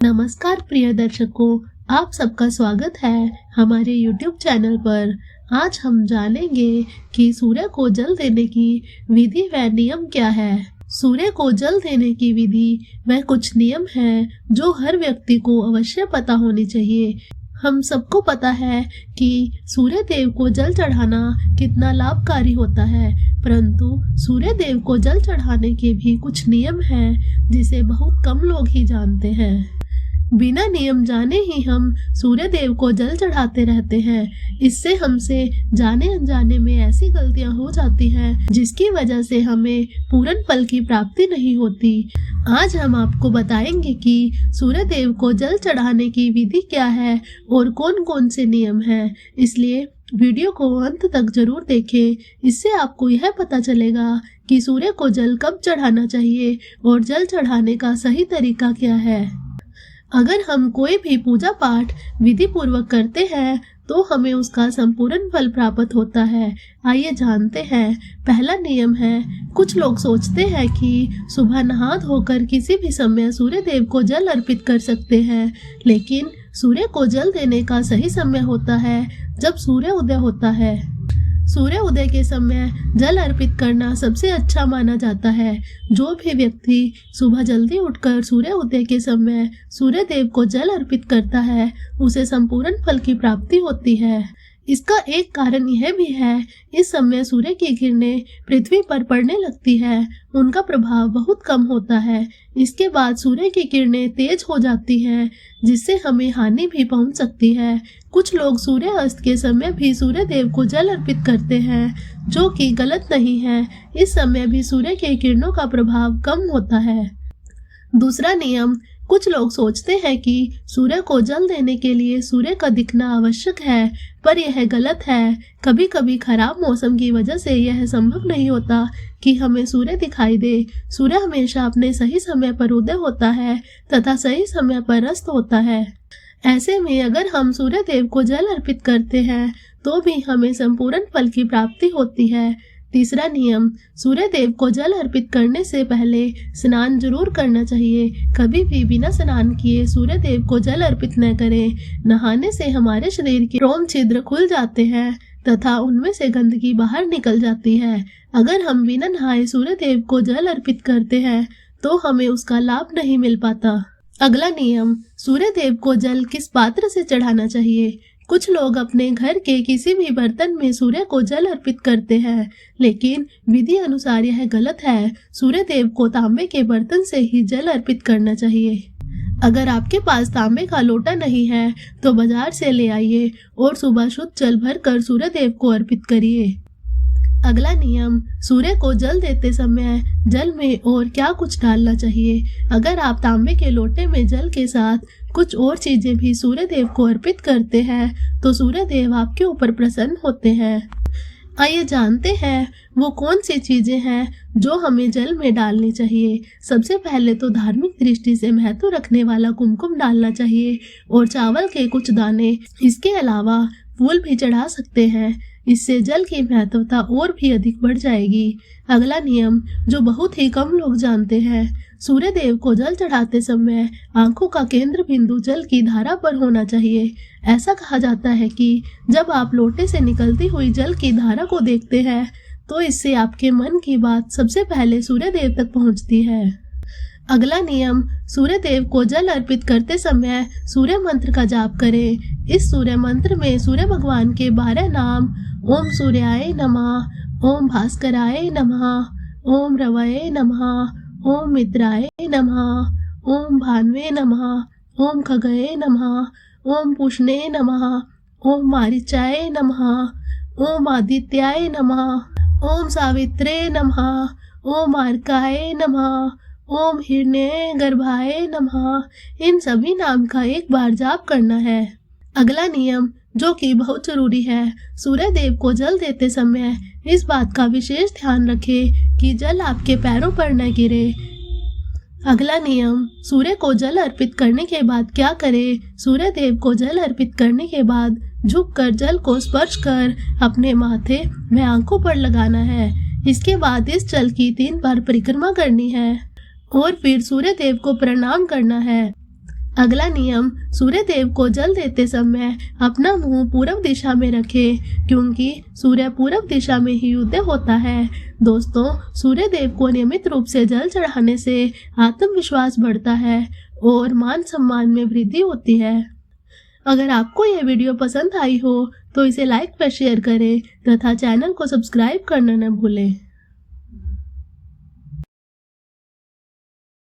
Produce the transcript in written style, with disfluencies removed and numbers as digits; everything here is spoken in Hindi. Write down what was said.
नमस्कार प्रिय दर्शकों, आप सबका स्वागत है हमारे YouTube चैनल पर। आज हम जानेंगे कि सूर्य को जल देने की विधि व नियम क्या है। सूर्य को जल देने की विधि व कुछ नियम हैं जो हर व्यक्ति को अवश्य पता होनी चाहिए। हम सबको पता है कि सूर्य देव को जल चढ़ाना कितना लाभकारी होता है, परंतु सूर्य देव को जल चढ़ाने के भी कुछ नियम हैं जिसे बहुत कम लोग ही जानते हैं। बिना नियम जाने ही हम सूर्य देव को जल चढ़ाते रहते हैं। इससे हमसे जाने अनजाने में ऐसी गलतियां हो जाती हैं जिसकी वजह से हमें पूर्ण फल की प्राप्ति नहीं होती। आज हम आपको बताएंगे कि सूर्य देव को जल चढ़ाने की विधि क्या है और कौन कौन से नियम हैं। इसलिए वीडियो को अंत तक जरूर देखें। इससे आपको यह पता चलेगा कि सूर्य को जल कब चढ़ाना चाहिए और जल चढ़ाने का सही तरीका क्या है। अगर हम कोई भी पूजा पाठ विधि पूर्वक करते हैं तो हमें उसका संपूर्ण फल प्राप्त होता है। आइए जानते हैं। पहला नियम है, कुछ लोग सोचते हैं कि सुबह नहा धोकर किसी भी समय सूर्य देव को जल अर्पित कर सकते हैं, लेकिन सूर्य को जल देने का सही समय होता है जब सूर्य उदय होता है। सूर्य उदय के समय जल अर्पित करना सबसे अच्छा माना जाता है। जो भी व्यक्ति सुबह जल्दी उठकर सूर्य उदय के समय सूर्य देव को जल अर्पित करता है उसे संपूर्ण फल की प्राप्ति होती है। इसका एक कारण यह भी है, इस समय सूर्य की किरणें पृथ्वी पर पड़ने लगती है, उनका प्रभाव बहुत कम होता है। इसके बाद सूर्य की किरणें तेज हो जाती हैं जिससे हमें हानि भी पहुंच सकती है। कुछ लोग सूर्य अस्त के समय भी सूर्य देव को जल अर्पित करते हैं, जो कि गलत नहीं है। इस समय भी सूर्य की किरणों का प्रभाव कम होता है। दूसरा नियम, कुछ लोग सोचते हैं कि सूर्य को जल देने के लिए सूर्य का दिखना आवश्यक है, पर यह गलत है। कभी कभी खराब मौसम की वजह से यह संभव नहीं होता कि हमें सूर्य दिखाई दे। सूर्य हमेशा अपने सही समय पर उदय होता है तथा सही समय पर अस्त होता है। ऐसे में अगर हम सूर्य देव को जल अर्पित करते हैं तो भी हमें संपूर्ण फल की प्राप्ति होती है। तीसरा नियम, सूर्य देव को जल अर्पित करने से पहले स्नान जरूर करना चाहिए। कभी भी बिना स्नान किए सूर्य देव को जल अर्पित न करें। नहाने से हमारे शरीर के रोम छिद्र खुल जाते हैं तथा उनमें से गंदगी बाहर निकल जाती है। अगर हम बिना नहाए सूर्य देव को जल अर्पित करते हैं तो हमें उसका लाभ नहीं मिल पाता। अगला नियम, सूर्य देव को जल किस पात्र से चढ़ाना चाहिए। कुछ लोग अपने घर के किसी भी बर्तन में सूर्य को जल अर्पित करते हैं, लेकिन विधि अनुसार यह गलत है। सूर्य देव को तांबे के बर्तन से ही जल अर्पित करना चाहिए। अगर आपके पास तांबे का लोटा नहीं है तो बाजार से ले आइए और सुबह शुद्ध जल भरकर सूर्य देव को अर्पित करिए। अगला नियम, सूर्य को जल देते समय जल में और क्या कुछ डालना चाहिए। अगर आप तांबे के लोटे में जल के साथ कुछ और चीजें भी सूर्य देव को अर्पित करते हैं तो सूर्य देव आपके ऊपर प्रसन्न होते हैं। आइए जानते हैं वो कौन सी चीजें हैं जो हमें जल में डालनी चाहिए। सबसे पहले तो धार्मिक दृष्टि से महत्व रखने वाला कुमकुम डालना चाहिए और चावल के कुछ दाने। इसके अलावा फूल भी चढ़ा सकते हैं, इससे जल की महत्वता और भी अधिक बढ़ जाएगी। अगला नियम जो बहुत ही कम लोग जानते हैं, सूर्य देव को जल चढ़ाते समय आंखों का केंद्र बिंदु जल की धारा पर होना चाहिए। ऐसा कहा जाता है कि जब आप लोटे से निकलती हुई जल की धारा को देखते हैं तो इससे आपके मन की बात सबसे पहले सूर्य देव तक पहुंचती है। अगला नियम, सूर्य देव को जल अर्पित करते समय सूर्य मंत्र का जाप करें। इस सूर्य मंत्र में सूर्य भगवान के 12 नाम, ओम सूर्याय नमः, ओम भास्कराय नमः, ओम रवये नमः, ओम मित्राय नमः, ओम भान्वे नमः, ओम खगये नमः, ओम पुष्णे नमः, ओम मारीचाय नमः, ओम आदित्याय नमः, ओम सावित्रे नमः, ओम अर्काय नमः, ओम हिरण्य गर्भाय नमः। इन सभी नाम का एक बार जाप करना है। अगला नियम जो कि बहुत जरूरी है, सूर्य देव को जल देते समय इस बात का विशेष ध्यान रखें कि जल आपके पैरों पर न गिरे। अगला नियम, सूर्य को जल अर्पित करने के बाद क्या करें। सूर्य देव को जल अर्पित करने के बाद झुककर जल को स्पर्श कर अपने माथे व आंखों पर लगाना है। इसके बाद इस जल की 3 बार परिक्रमा करनी है और फिर सूर्य देव को प्रणाम करना है। अगला नियम, सूर्य देव को जल देते समय अपना मुंह पूरब दिशा में रखें, क्योंकि सूर्य पूरब दिशा में ही उदय होता है। दोस्तों, सूर्य देव को नियमित रूप से जल चढ़ाने से आत्मविश्वास बढ़ता है और मान सम्मान में वृद्धि होती है। अगर आपको यह वीडियो पसंद आई हो तो इसे लाइक व शेयर करें तथा चैनल को सब्सक्राइब करना न भूलें।